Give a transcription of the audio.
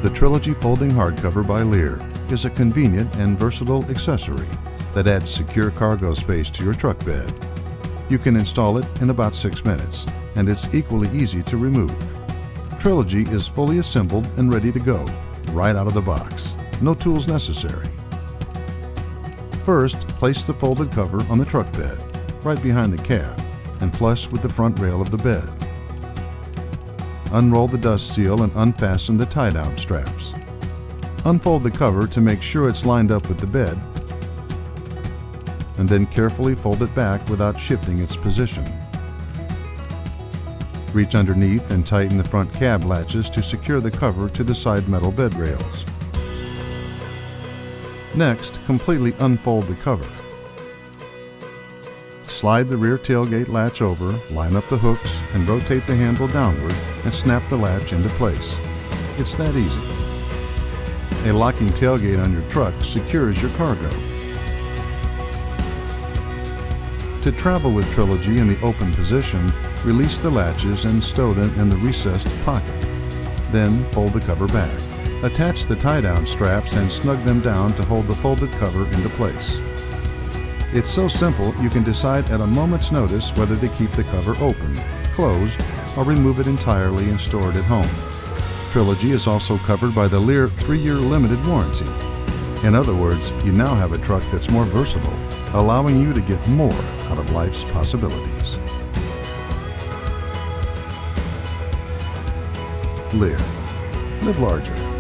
The Trilogy Folding Hardcover by LEER is a convenient and versatile accessory that adds secure cargo space to your truck bed. You can install it in about 6 minutes, and it's equally easy to remove. Trilogy is fully assembled and ready to go, right out of the box. No tools necessary. First, place the folded cover on the truck bed, right behind the cab, and flush with the front rail of the bed. Unroll the dust seal and unfasten the tie-down straps. Unfold the cover to make sure it's lined up with the bed, and then carefully fold it back without shifting its position. Reach underneath and tighten the front cab latches to secure the cover to the side metal bed rails. Next, completely unfold the cover. Slide the rear tailgate latch over, line up the hooks, and rotate the handle downward and snap the latch into place. It's that easy. A locking tailgate on your truck secures your cargo. To travel with Trilogy in the open position, release the latches and stow them in the recessed pocket. Then fold the cover back. Attach the tie-down straps and snug them down to hold the folded cover into place. It's so simple you can decide at a moment's notice whether to keep the cover open, closed, or remove it entirely and store it at home. Trilogy is also covered by the LEER 3-year limited warranty. In other words, you now have a truck that's more versatile, allowing you to get more out of life's possibilities. LEER. Live larger.